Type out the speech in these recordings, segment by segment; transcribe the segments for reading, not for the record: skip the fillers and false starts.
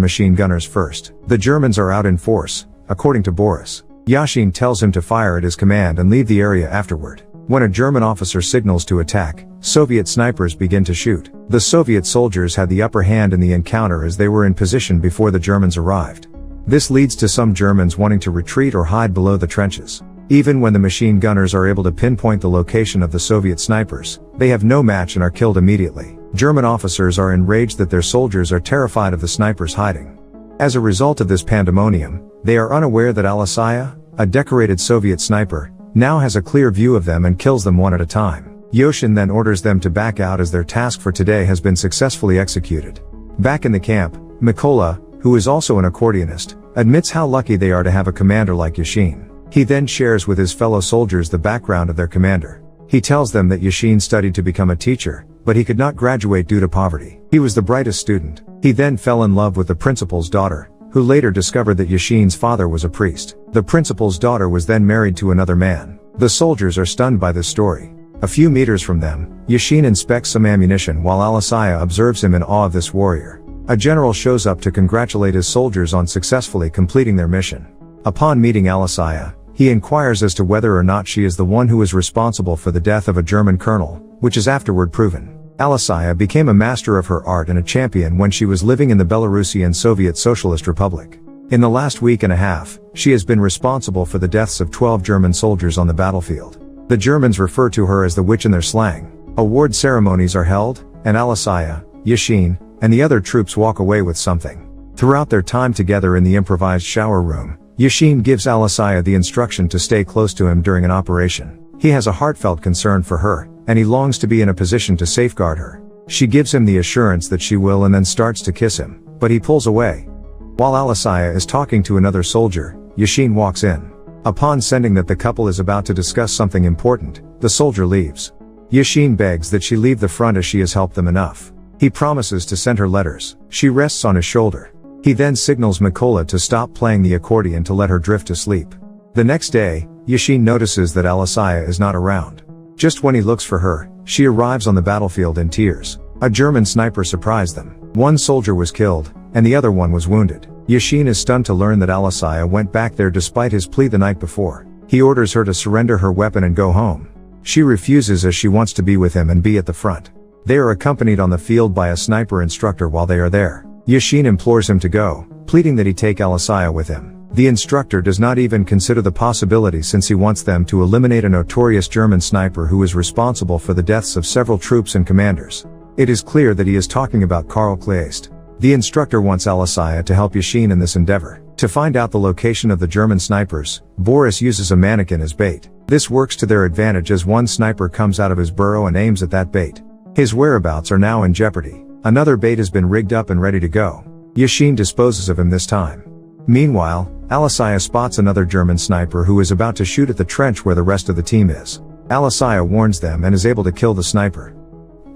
machine gunners first. The Germans are out in force, according to Boris. Yashin tells him to fire at his command and leave the area afterward. When a German officer signals to attack, Soviet snipers begin to shoot. The Soviet soldiers had the upper hand in the encounter as they were in position before the Germans arrived. This leads to some Germans wanting to retreat or hide below the trenches. Even when the machine gunners are able to pinpoint the location of the Soviet snipers, they have no match and are killed immediately. German officers are enraged that their soldiers are terrified of the snipers hiding. As a result of this pandemonium, they are unaware that Alisaya, a decorated Soviet sniper, now has a clear view of them and kills them one at a time. Yashin then orders them to back out as their task for today has been successfully executed. Back in the camp, Mykola, who is also an accordionist, admits how lucky they are to have a commander like Yashin. He then shares with his fellow soldiers the background of their commander. He tells them that Yashin studied to become a teacher, but he could not graduate due to poverty. He was the brightest student. He then fell in love with the principal's daughter, who later discovered that Yashin's father was a priest. The principal's daughter was then married to another man. The soldiers are stunned by this story. A few meters from them, Yashin inspects some ammunition while Alisaya observes him in awe of this warrior. A general shows up to congratulate his soldiers on successfully completing their mission. Upon meeting Alisaya, he inquires as to whether or not she is the one who is responsible for the death of a German colonel, which is afterward proven. Alisaya became a master of her art and a champion when she was living in the Belarusian Soviet Socialist Republic. In the last week and a half, she has been responsible for the deaths of 12 German soldiers on the battlefield. The Germans refer to her as the witch in their slang. Award ceremonies are held, and Alisaya, Yashin, and the other troops walk away with something. Throughout their time together in the improvised shower room, Yashin gives Alisaya the instruction to stay close to him during an operation. He has a heartfelt concern for her, and he longs to be in a position to safeguard her. She gives him the assurance that she will and then starts to kiss him, but he pulls away. While Alisaya is talking to another soldier, Yashin walks in. Upon sending that the couple is about to discuss something important, the soldier leaves. Yashin begs that she leave the front as she has helped them enough. He promises to send her letters. She rests on his shoulder. He then signals Mykola to stop playing the accordion to let her drift to sleep. The next day, Yashin notices that Alisaya is not around. Just when he looks for her, she arrives on the battlefield in tears. A German sniper surprised them. One soldier was killed, and the other one was wounded. Yashin is stunned to learn that Alisaya went back there despite his plea the night before. He orders her to surrender her weapon and go home. She refuses as she wants to be with him and be at the front. They are accompanied on the field by a sniper instructor while they are there. Yashin implores him to go, pleading that he take Alisaya with him. The instructor does not even consider the possibility since he wants them to eliminate a notorious German sniper who is responsible for the deaths of several troops and commanders. It is clear that he is talking about Karl Kleist. The instructor wants Alisaya to help Yashin in this endeavor. To find out the location of the German snipers, Boris uses a mannequin as bait. This works to their advantage as one sniper comes out of his burrow and aims at that bait. His whereabouts are now in jeopardy. Another bait has been rigged up and ready to go. Yashin disposes of him this time. Meanwhile, Alisaya spots another German sniper who is about to shoot at the trench where the rest of the team is. Alisaya warns them and is able to kill the sniper.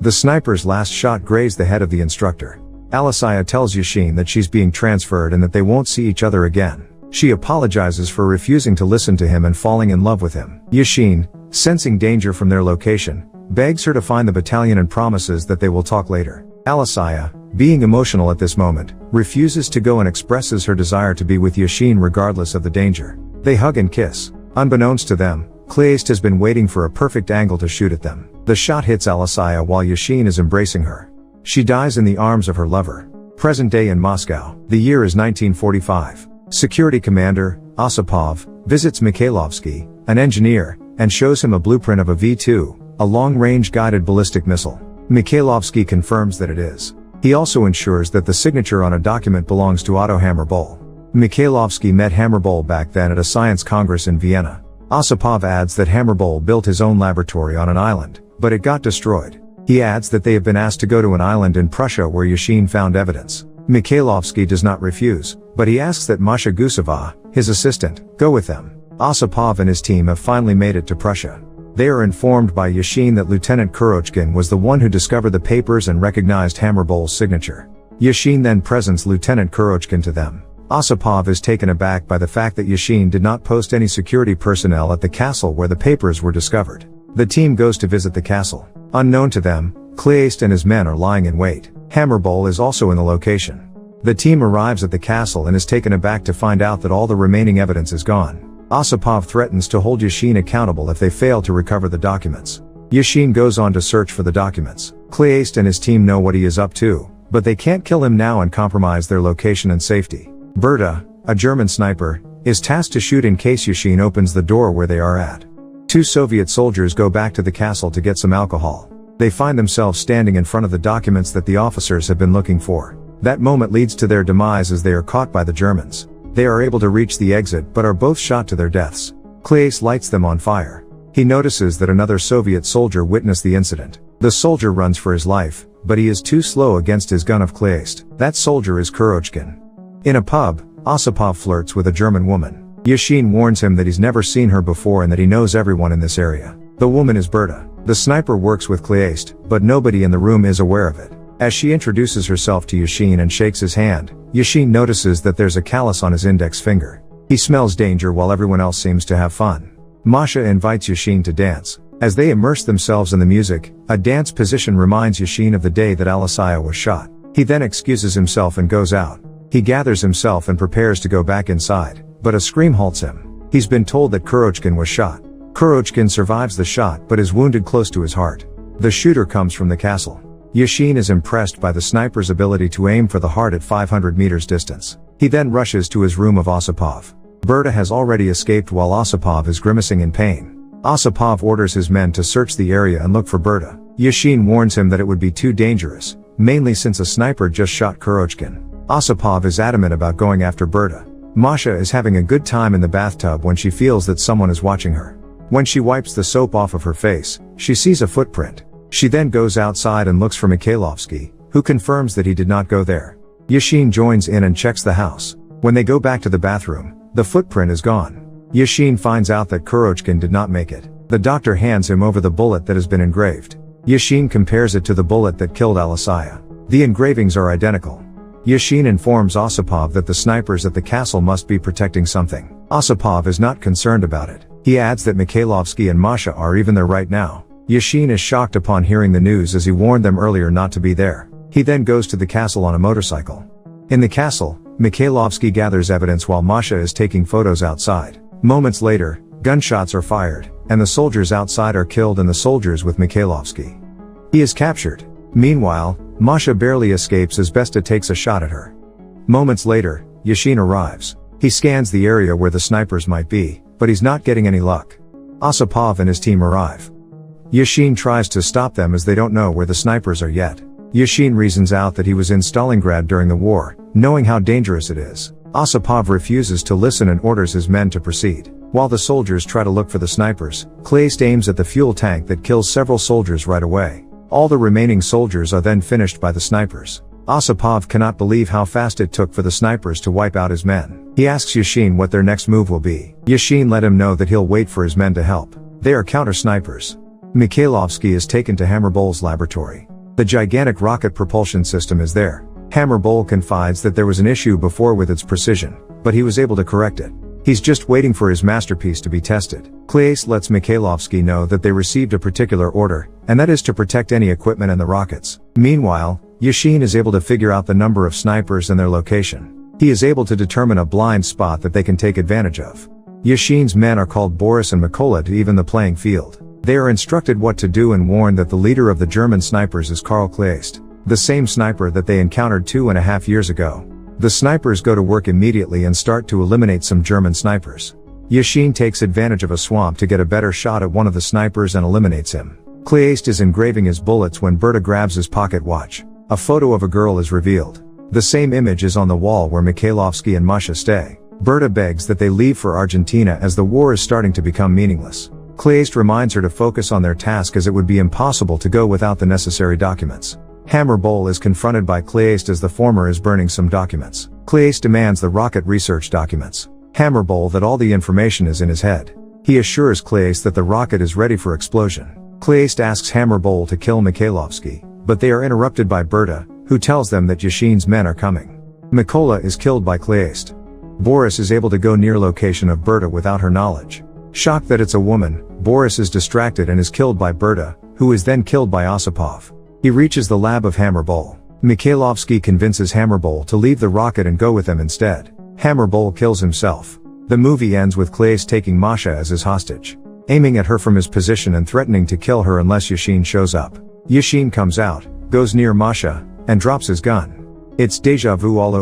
The sniper's last shot grazed the head of the instructor. Alisaya tells Yashin that she's being transferred and that they won't see each other again. She apologizes for refusing to listen to him and falling in love with him. Yashin, sensing danger from their location, begs her to find the battalion and promises that they will talk later. Alisaya, being emotional at this moment, refuses to go and expresses her desire to be with Yashin regardless of the danger. They hug and kiss. Unbeknownst to them, Kleist has been waiting for a perfect angle to shoot at them. The shot hits Alisaya while Yashin is embracing her. She dies in the arms of her lover. Present day in Moscow. The year is 1945. Security commander, Osipov, visits Mikhailovsky, an engineer, and shows him a blueprint of a V2, a long-range guided ballistic missile. Mikhailovsky confirms that it is. He also ensures that the signature on a document belongs to Otto Hammerbol. Mikhailovsky met Hammerbol back then at a science congress in Vienna. Osipov adds that Hammerbol built his own laboratory on an island, but it got destroyed. He adds that they have been asked to go to an island in Prussia where Yashin found evidence. Mikhailovsky does not refuse, but he asks that Masha Guseva, his assistant, go with them. Osipov and his team have finally made it to Prussia. They are informed by Yashin that Lieutenant Kurochkin was the one who discovered the papers and recognized Hammerbol's signature. Yashin then presents Lieutenant Kurochkin to them. Osipov is taken aback by the fact that Yashin did not post any security personnel at the castle where the papers were discovered. The team goes to visit the castle. Unknown to them, Kleist and his men are lying in wait. Hammerbol is also in the location. The team arrives at the castle and is taken aback to find out that all the remaining evidence is gone. Osipov threatens to hold Yashin accountable if they fail to recover the documents. Yashin goes on to search for the documents. Kleist and his team know what he is up to, but they can't kill him now and compromise their location and safety. Berta, a German sniper, is tasked to shoot in case Yashin opens the door where they are at. Two Soviet soldiers go back to the castle to get some alcohol. They find themselves standing in front of the documents that the officers have been looking for. That moment leads to their demise as they are caught by the Germans. They are able to reach the exit but are both shot to their deaths. Kleist lights them on fire. He notices that another Soviet soldier witnessed the incident. The soldier runs for his life, but he is too slow against his gun of Kleist. That soldier is Kurochkin. In a pub, Osipov flirts with a German woman. Yashin warns him that he's never seen her before and that he knows everyone in this area. The woman is Berta. The sniper works with Kleist, but nobody in the room is aware of it. As she introduces herself to Yashin and shakes his hand, Yashin notices that there's a callus on his index finger. He smells danger while everyone else seems to have fun. Masha invites Yashin to dance. As they immerse themselves in the music, a dance position reminds Yashin of the day that Alisaya was shot. He then excuses himself and goes out. He gathers himself and prepares to go back inside, but a scream halts him. He's been told that Kurochkin was shot. Kurochkin survives the shot but is wounded close to his heart. The shooter comes from the castle. Yashin is impressed by the sniper's ability to aim for the heart at 500 meters distance. He then rushes to his room of Osipov. Berta has already escaped while Osipov is grimacing in pain. Osipov orders his men to search the area and look for Berta. Yashin warns him that it would be too dangerous, mainly since a sniper just shot Kurochkin. Osipov is adamant about going after Berta. Masha is having a good time in the bathtub when she feels that someone is watching her. When she wipes the soap off of her face, she sees a footprint. She then goes outside and looks for Mikhailovsky, who confirms that he did not go there. Yashin joins in and checks the house. When they go back to the bathroom, the footprint is gone. Yashin finds out that Kurochkin did not make it. The doctor hands him over the bullet that has been engraved. Yashin compares it to the bullet that killed Alisaya. The engravings are identical. Yashin informs Osipov that the snipers at the castle must be protecting something. Osipov is not concerned about it. He adds that Mikhailovsky and Masha are even there right now. Yashin is shocked upon hearing the news as he warned them earlier not to be there. He then goes to the castle on a motorcycle. In the castle, Mikhailovsky gathers evidence while Masha is taking photos outside. Moments later, gunshots are fired, and the soldiers outside are killed and the soldiers with Mikhailovsky. He is captured. Meanwhile, Masha barely escapes as Besta takes a shot at her. Moments later, Yashin arrives. He scans the area where the snipers might be, but he's not getting any luck. Osipov and his team arrive. Yashin tries to stop them as they don't know where the snipers are yet. Yashin reasons out that he was in Stalingrad during the war, knowing how dangerous it is. Osipov refuses to listen and orders his men to proceed. While the soldiers try to look for the snipers, Kleist aims at the fuel tank that kills several soldiers right away. All the remaining soldiers are then finished by the snipers. Osipov cannot believe how fast it took for the snipers to wipe out his men. He asks Yashin what their next move will be. Yashin let him know that he'll wait for his men to help. They are counter-snipers. Mikhailovsky is taken to Hammerbol's laboratory. The gigantic rocket propulsion system is there. Hammerbol confides that there was an issue before with its precision, but he was able to correct it. He's just waiting for his masterpiece to be tested. Kleist lets Mikhailovsky know that they received a particular order, and that is to protect any equipment and the rockets. Meanwhile, Yashin is able to figure out the number of snipers and their location. He is able to determine a blind spot that they can take advantage of. Yashin's men are called Boris and Mikola to even the playing field. They are instructed what to do and warned that the leader of the German snipers is Karl Kleist, the same sniper that they encountered 2.5 years ago. The snipers go to work immediately and start to eliminate some German snipers. Yashin takes advantage of a swamp to get a better shot at one of the snipers and eliminates him. Kleist is engraving his bullets when Berta grabs his pocket watch. A photo of a girl is revealed. The same image is on the wall where Mikhailovsky and Masha stay. Berta begs that they leave for Argentina as the war is starting to become meaningless. Kleist reminds her to focus on their task as it would be impossible to go without the necessary documents. Hammerbol is confronted by Kleist as the former is burning some documents. Kleist demands the rocket research documents. Hammerbol that all the information is in his head. He assures Kleist that the rocket is ready for explosion. Kleist asks Hammerbol to kill Mikhailovsky, but they are interrupted by Berta, who tells them that Yashin's men are coming. Mikola is killed by Kleist. Boris is able to go near location of Berta without her knowledge. Shocked that it's a woman, Boris is distracted and is killed by Berta, who is then killed by Osipov. He reaches the lab of Hammerbol. Mikhailovsky convinces Hammerbowl to leave the rocket and go with them instead. Hammerbowl kills himself. The movie ends with Claes taking Masha as his hostage, aiming at her from his position and threatening to kill her unless Yashin shows up. Yashin comes out, goes near Masha, and drops his gun. It's deja vu all over.